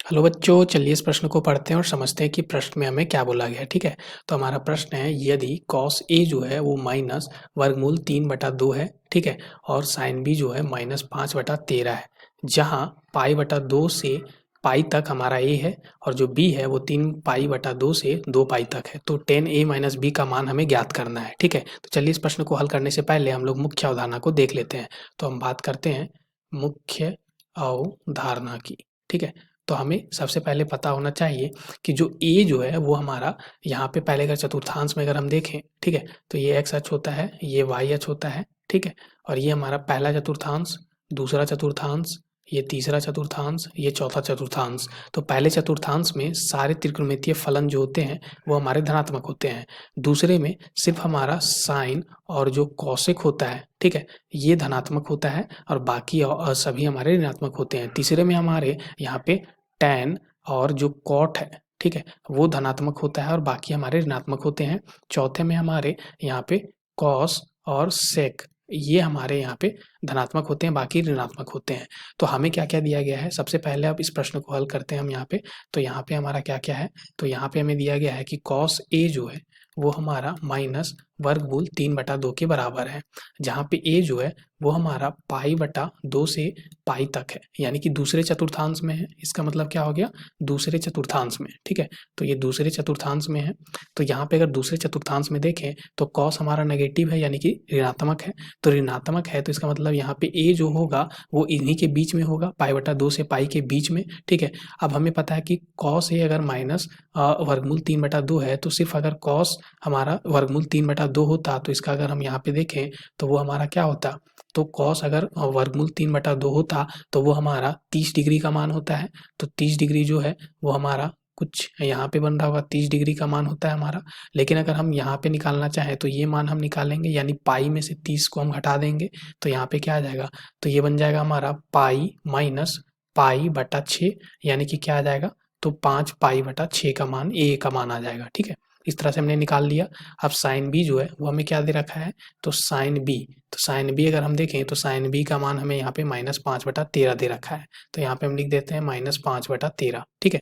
Hello बच्चों, चलिए इस प्रश्न को पढ़ते हैं और समझते हैं कि प्रश्न में हमें क्या बोला गया है। ठीक है, तो हमारा प्रश्न है, यदि कॉस ए जो है वो माइनस वर्गमूल 3/2 है, ठीक है, और साइन बी जो है -5/13 है, जहाँ पाई/2 से पाई तक हमारा ए है और जो बी है वो 3 पाई/2 से 2 पाई तक है। तो tan a माइनस बी का मान हमें ज्ञात करना है। ठीक है, तो चलिए इस प्रश्न को हल करने से पहले हम लोग मुख्य अवधारणा को देख लेते हैं। तो हम बात करते हैं मुख्य अवधारणा की। ठीक है, तो हमें सबसे पहले पता होना चाहिए कि जो ए जो है वो हमारा यहाँ पे पहले अगर चतुर्थांश में अगर हम देखें, ठीक है, तो ये एक्स अक्ष होता है, ये वाई अक्ष होता है, ठीक है, और ये हमारा पहला चतुर्थांश, दूसरा चतुर्थांश, ये तीसरा चतुर्थांश, ये चौथा चतुर्थांश। तो पहले चतुर्थांश में सारे त्रिकोणमितीय फलन जो होते हैं वो हमारे धनात्मक होते हैं। दूसरे में सिर्फ हमारा साइन और जो कौशिक होता है, ठीक है, ये धनात्मक होता है और बाकी सभी हमारे ऋणात्मक होते हैं। तीसरे में हमारे यहाँ पे टैन और जो कॉट है, ठीक है, वो धनात्मक होता है और बाकी हमारे ऋणात्मक होते हैं। चौथे में हमारे यहाँ पे कॉस और सेक, ये हमारे यहाँ पे धनात्मक होते हैं, बाकी ऋणात्मक होते हैं। तो हमें क्या-क्या दिया गया है, सबसे पहले अब इस प्रश्न को हल करते हैं हम यहाँ पे। तो यहाँ पे हमारा क्या-क्या है, तो यहाँ पे हमें दिया गया है कि कॉस ए जो है वो हमारा माइनस वर्गमूल 3/2 के बराबर है, जहाँ पे ए जो है वो हमारा पाई/2 से पाई तक है, यानी कि दूसरे चतुर्थांश में है। इसका मतलब क्या हो गया, दूसरे चतुर्थांश में, ठीक है, तो ये दूसरे चतुर्थांश में है। तो यहाँ पे अगर दूसरे चतुर्थांश में देखें तो कॉस हमारा नेगेटिव है, यानी कि ऋणात्मक है। तो ऋणात्मक है तो इसका मतलब यहाँ पे ए जो होगा वो इन्हीं के बीच में होगा, पाई/2 से पाई के बीच में, ठीक है। अब हमें पता है कि कॉस ए अगर माइनस वर्गमूल 3/2 है, तो सिर्फ अगर कॉस हमारा वर्गमूल 3/2 होता तो इसका अगर हम यहाँ पे देखें तो वो हमारा क्या होता, तो कॉस अगर वर्गमूल 3/2 होता तो वो हमारा 30 डिग्री का मान होता है। तो 30 डिग्री जो है वो हमारा कुछ यहाँ पे बन रहा होगा, 30 डिग्री का मान होता है हमारा। लेकिन अगर हम यहाँ पे निकालना चाहें तो ये मान हम निकालेंगे, यानी पाई में से 30 को हम घटा देंगे तो यहाँ पे क्या आ जाएगा, तो ये बन जाएगा हमारा पाई माइनस पाई/6, यानी कि क्या आ जाएगा, तो 5 पाई/6 का मान ए का मान आ जाएगा। ठीक है, इस तरह से हमने निकाल लिया। अब साइन बी जो है वो हमें क्या दे रखा है, तो साइन बी, तो साइन बी अगर हम देखें तो साइन बी का मान हमें यहाँ पे -5/13 दे रखा है। तो यहाँ पे हम लिख देते हैं -5/13, ठीक है।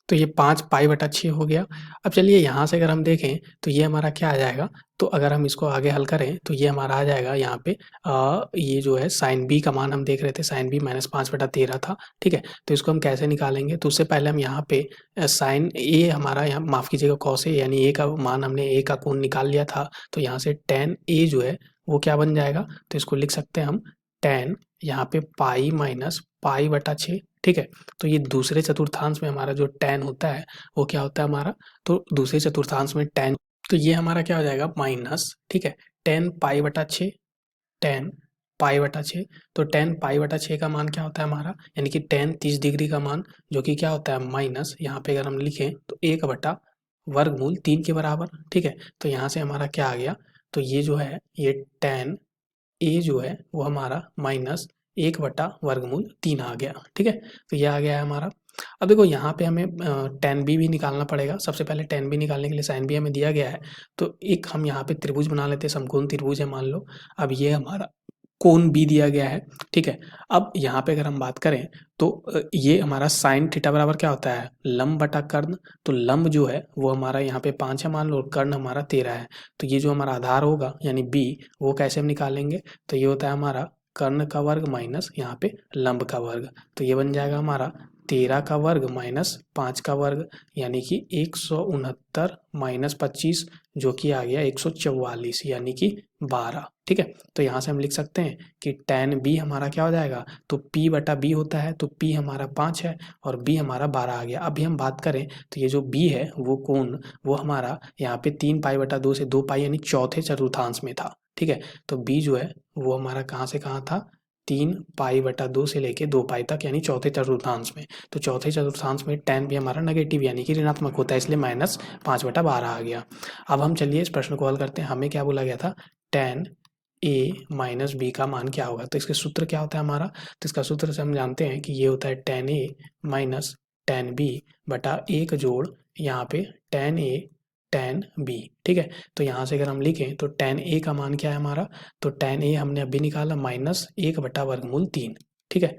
तो ये 5 पाई/6 हो गया। अब चलिए यहाँ से अगर हम देखें तो ये हमारा क्या आ जाएगा, तो अगर हम इसको आगे हल करें तो ये हमारा आ जाएगा यहाँ पे ये जो है साइन बी का मान हम देख रहे थे, साइन बी -5/13 था, ठीक है। तो इसको हम कैसे निकालेंगे, तो उससे पहले हम यहाँ पे साइन ए हमारा, यहाँ माफ़ कीजिएगा, कॉस ए, यानी ए का मान हमने ए का कोण निकाल लिया था। तो यहाँ से टैन ए जो है वो क्या बन जाएगा, तो इसको लिख सकते हैं हम टैन यहाँ पे पाई माइनस पाई/6, ठीक है। तो ये दूसरे चतुर्थांश में हमारा जो टैन होता है वो क्या होता है हमारा, तो दूसरे चतुर्थांश में टैन, तो ये हमारा क्या हो जाएगा माइनस, ठीक है, टैन पाई/6, टैन पाई/6। तो टैन पाई/6 का मान क्या होता है हमारा, यानी कि टैन 30 डिग्री का मान, जो कि क्या होता है माइनस, यहाँ पे अगर हम लिखें तो 1/वर्गमूल 3 के बराबर, ठीक है। तो यहाँ से हमारा क्या आ गया, तो ये जो है ये टैन ए जो है वो हमारा -1/वर्गमूल 3 आ गया, ठीक है। तो ये आ गया है हमारा। अब देखो यहाँ पे हमें टैन बी भी निकालना पड़ेगा। सबसे पहले टैन बी निकालने के लिए साइन बी हमें दिया गया है, तो एक हम यहाँ पे त्रिभुज बना लेते हैं, समकोण त्रिभुज है मान लो। अब ये हमारा कोण बी दिया गया है, ठीक है। अब यहाँ पे अगर हम बात करें तो ये हमारा साइन थीटा बराबर क्या होता है, लंब बटा कर्ण। तो लंब जो है वो हमारा यहाँ पे 5 है मान लो, और कर्ण हमारा 13 है। तो ये जो हमारा आधार होगा यानी बी, वो कैसे हम निकालेंगे, तो ये होता है हमारा कर्ण का वर्ग माइनस यहाँ पे लंब का वर्ग। तो ये बन जाएगा हमारा 13 का वर्ग माइनस 5 का वर्ग, यानी कि 169 माइनस 25, जो कि आ गया 144, यानी कि 12, ठीक है। तो यहाँ से हम लिख सकते हैं कि टैन बी हमारा क्या हो जाएगा, तो p/b होता है, तो p हमारा 5 है और b हमारा 12 आ गया। अभी हम बात करें तो ये जो b है वो कोण, वो हमारा यहाँ पे 3 पाई/2 से 2 पाई, यानी चौथे चतुर्थांश में था, ठीक है। तो b जो है वो हमारा कहाँ से कहाँ था, 3 पाई/2 से लेके 2 पाई तक, यानी चौथे चतुर्थांश में। तो चौथे चतुर्थांश में टैन भी हमारा नेगेटिव यानी कि ऋणात्मक होता है, इसलिए -5/12 आ गया। अब हम चलिए इस प्रश्न को हल करते हैं। हमें क्या बोला गया था, टैन ए माइनस बी का मान क्या होगा, तो इसके सूत्र क्या होता है हमारा, तो इसका सूत्र से हम जानते हैं कि ये होता है tan A minus tan B बटा 1 जोड़ यहाँ पे टैन ए टैन बी, ठीक है। तो यहाँ से अगर हम लिखें तो टैन ए का मान क्या है हमारा, तो टैन ए हमने अभी निकाला -1/वर्गमूल 3, ठीक है।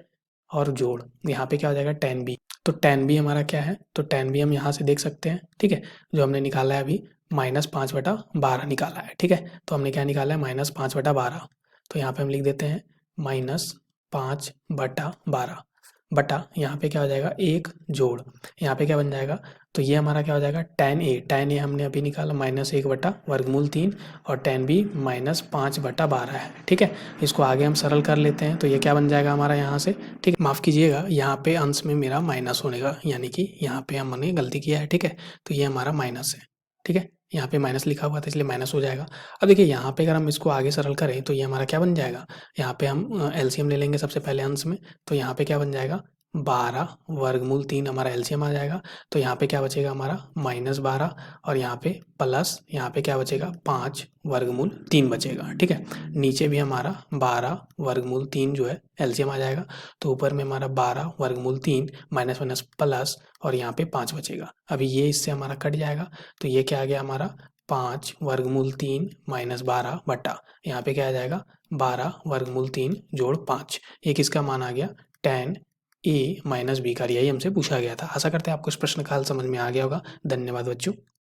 और जोड़ यहाँ पे क्या हो जाएगा tan b। तो tan b हमारा क्या है, तो tan b हम यहाँ से देख सकते हैं, ठीक है, जो हमने निकाला है अभी -5/12 निकाला है, ठीक है। तो हमने क्या निकाला है, -5/12। तो यहाँ पे हम लिख देते हैं -5/12 बटा यहाँ पे क्या हो जाएगा, एक जोड़ यहाँ पे क्या बन जाएगा, तो ये हमारा क्या हो जाएगा tan a हमने अभी निकाला -1/√3 और tan b -5/12 है, ठीक है। इसको आगे हम सरल कर लेते हैं, तो ये क्या बन जाएगा हमारा यहाँ से, ठीक है। माफ़ कीजिएगा, यहाँ पे अंश में मेरा माइनस होने का, यानी कि यहाँ पे हमने गलती किया है, ठीक है। तो ये हमारा माइनस है, ठीक है, यहाँ पे माइनस लिखा हुआ था इसलिए माइनस हो जाएगा। अब देखिए यहाँ पे अगर हम इसको आगे सरल करें तो ये हमारा क्या बन जाएगा, यहाँ पे हम एलसीएम ले लेंगे सबसे पहले अंश में, तो यहाँ पे क्या बन जाएगा 12/3 हमारा एलसीएम आ जाएगा। तो यहाँ पे क्या बचेगा हमारा -12 और यहाँ पे प्लस यहाँ पे क्या बचेगा 5/3 बचेगा, ठीक है। नीचे भी हमारा 12/3 जो है एलसीएम आ जाएगा। तो ऊपर में हमारा 12/3 माइनस माइनस प्लस और यहाँ पे 5 बचेगा। अभी ये इससे हमारा कट जाएगा, तो ये क्या आ गया हमारा 5/3 -12 बटा यहाँ पे क्या आ जाएगा 12/3 जोड़ 5। ये किसका मान आ गया, tan a - b का। यही हमसे पूछा गया था। आशा करते हैं आपको इस प्रश्न का हल समझ में आ गया होगा। धन्यवाद बच्चों।